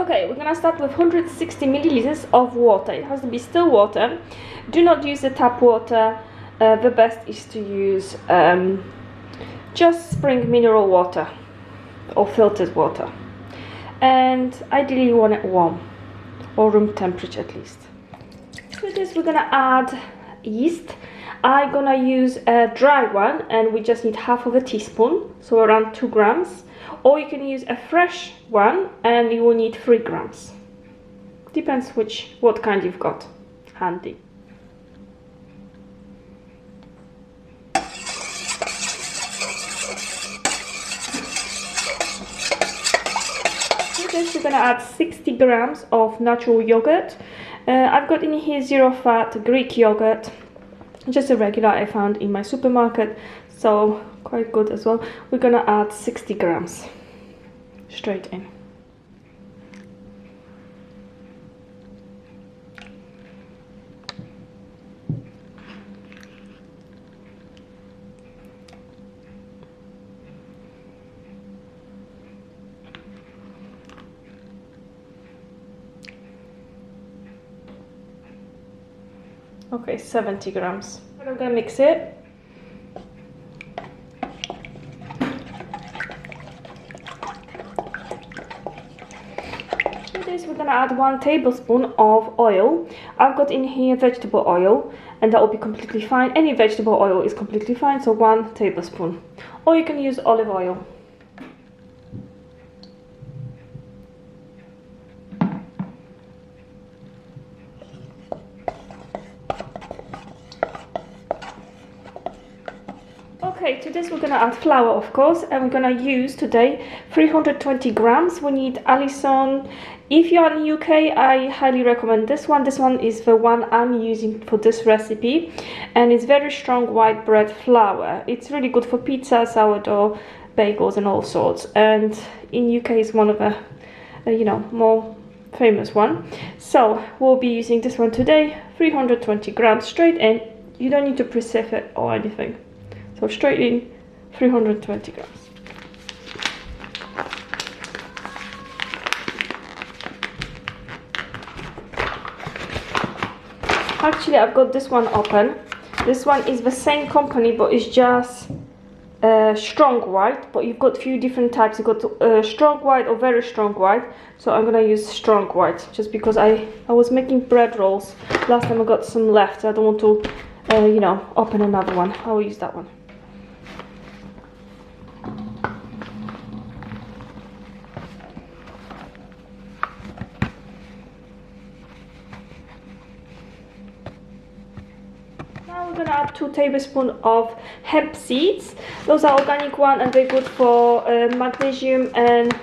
Okay, we're gonna start with 160 milliliters of water. It has to be still water. Do not use the tap water. The best is to use just spring mineral water or filtered water. And ideally you want it warm or room temperature at least. To this we're gonna add yeast. I'm gonna use a dry one and we just need half of a teaspoon, so around 2 grams. Or you can use a fresh one and you will need 3 grams. Depends what kind you've got handy. To this we're gonna add 60 grams of natural yogurt. I've got in here zero fat Greek yogurt, just a regular I found in my supermarket, so quite good as well. We're gonna add 60 grams straight in. Okay, 70 grams. I'm gonna mix it. To this we're gonna add 1 tablespoon of oil. I've got in here vegetable oil and that will be completely fine. Any vegetable oil is completely fine, so 1 tablespoon. Or you can use olive oil. Okay, to this we're gonna add flour, of course, and we're gonna use today 320 grams. We need Allinson. If you're in the UK, I highly recommend this one. This one is the one I'm using for this recipe, and it's very strong white bread flour. It's really good for pizza, sourdough, bagels, and all sorts. And in UK, it's one of the, more famous one. So we'll be using this one today. 320 grams straight in. You don't need to pre-sieve it or anything. So straight in, 320 grams. Actually, I've got this one open. This one is the same company, but it's just strong white. But you've got a few different types. You've got strong white or very strong white. So I'm gonna use strong white, just because I was making bread rolls last time. I got some left. So I don't want to, open another one. I will use that one. Now we're gonna add 2 tablespoons of hemp seeds. Those are organic one and they're good for magnesium and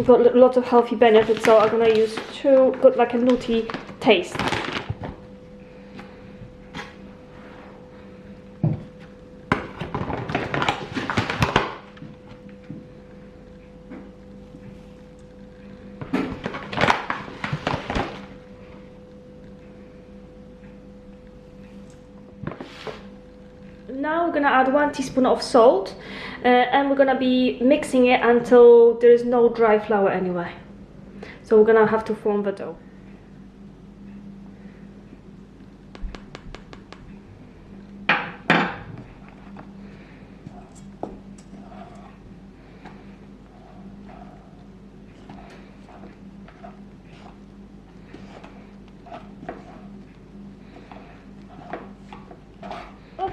got lots of healthy benefits. So I'm gonna use 2, got like a nutty taste. Now we're gonna add 1 teaspoon of salt and we're gonna be mixing it until there is no dry flour anyway. So we're gonna have to form the dough.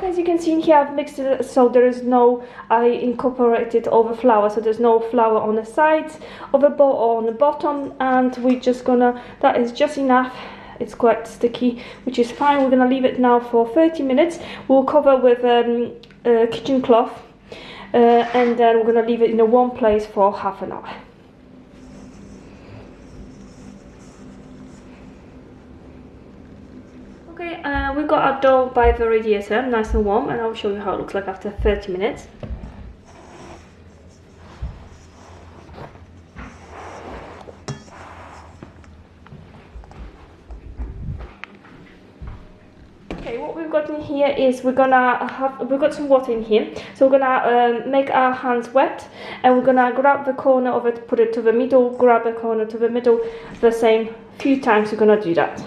As you can see in here, I've mixed it so there is no, I incorporated all the flour, so there's no flour on the sides of the bowl or on the bottom, and we're just gonna, that is just enough. It's quite sticky, which is fine. We're gonna leave it now for 30 minutes. We'll cover with a kitchen cloth and then we're gonna leave it in a warm place for half an hour. Okay, we've got our dough by the radiator, nice and warm, and I'll show you how it looks like after 30 minutes. Okay, what we've got in here is we've got some water in here, so we're gonna make our hands wet, and we're gonna grab the corner of it, put it to the middle, grab the corner to the middle, the same few times. We're gonna do that.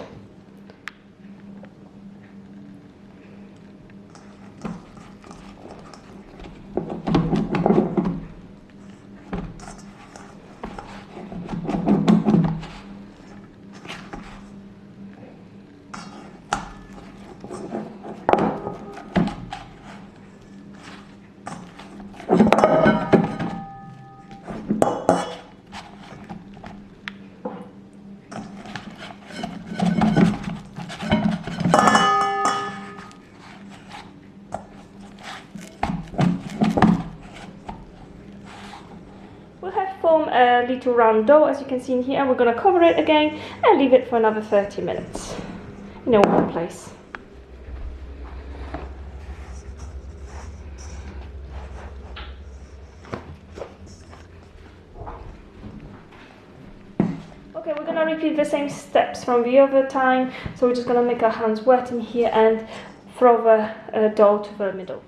Form a little round dough, as you can see in here, and we're going to cover it again and leave it for another 30 minutes in one place. Okay, we're going to repeat the same steps from the other time, so we're just going to make our hands wet in here and throw the dough to the middle.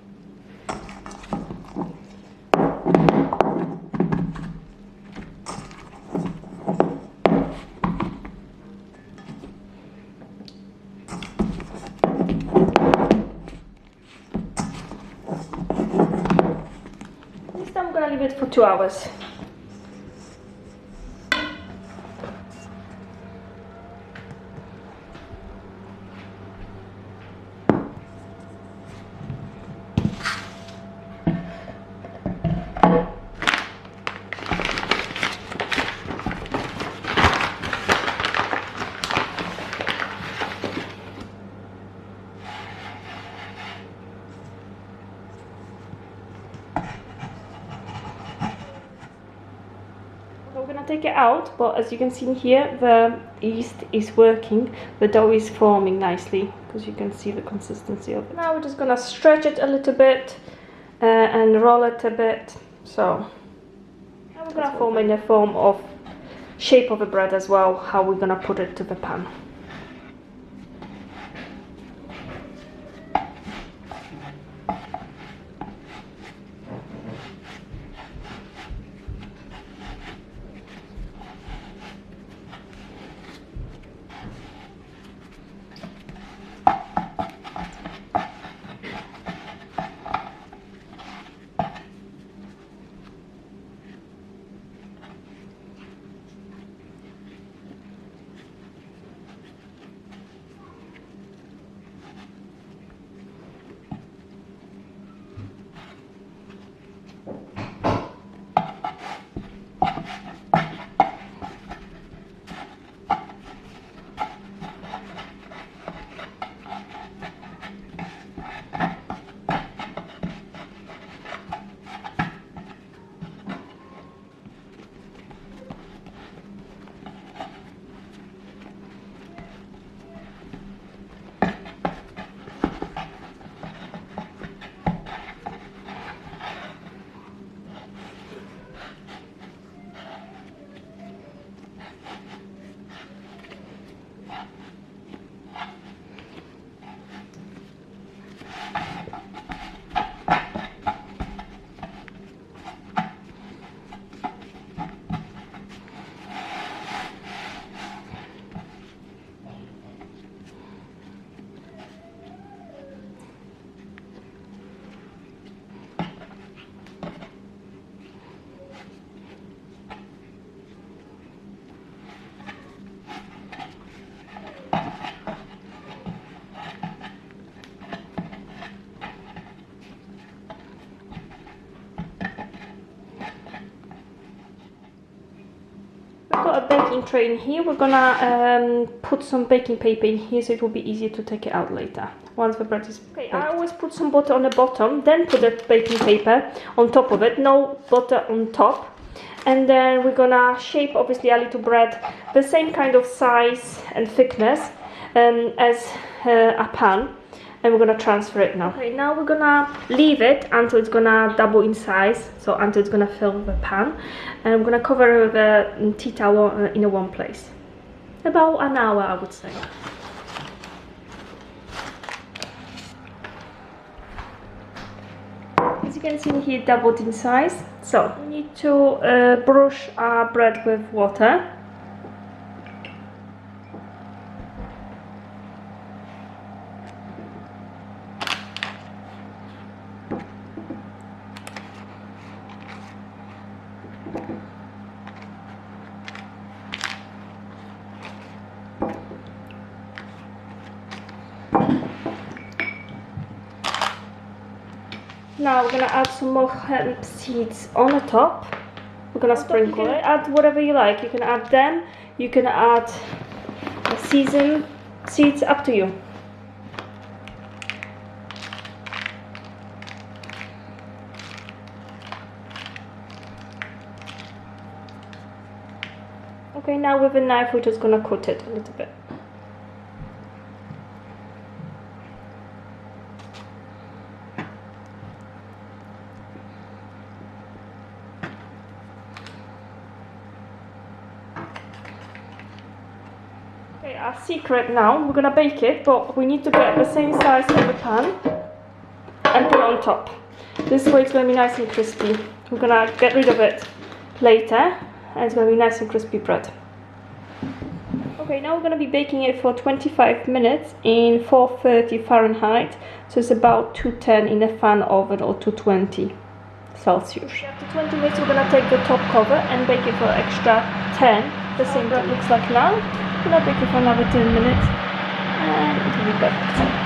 I'm gonna leave it for 2 hours. We're gonna take it out, but as you can see here, the yeast is working. The dough is forming nicely, because you can see the consistency of it. Now we're just gonna stretch it a little bit and roll it a bit. So now we're gonna form in the form of shape of a bread as well, how we're gonna put it to the pan. Got a baking tray in here. We're gonna put some baking paper in here, so it will be easier to take it out later once the bread is baked. I always put some butter on the bottom, then put the baking paper on top of it. No butter on top. And then we're gonna shape obviously a little bread the same kind of size and thickness as a pan. And we're gonna transfer it now. Okay, now we're gonna leave it until it's gonna double in size, so until it's gonna fill the pan. And I'm gonna cover it with a tea towel in one place. About an hour, I would say. can see here doubled in size. So we need to brush our bread with water. Now we're gonna add some more hemp seeds on the top. We're gonna sprinkle it. Add whatever you like. You can add them. You can add sesame seeds. Up to you. Okay, now with a knife we're just gonna cut it a little bit. Okay, our secret now, we're gonna bake it, but we need to get the same size of the pan and put it on top. This way it's gonna be nice and crispy. We're gonna get rid of it later and it's gonna be nice and crispy bread. Okay, now we're gonna be baking it for 25 minutes in 430 Fahrenheit, so it's about 210 in a fan oven or 220 Celsius. After 20 minutes we're gonna take the top cover and bake it for extra 10. The same bread looks like now. We're gonna bake it for another 10 minutes and it will be perfect.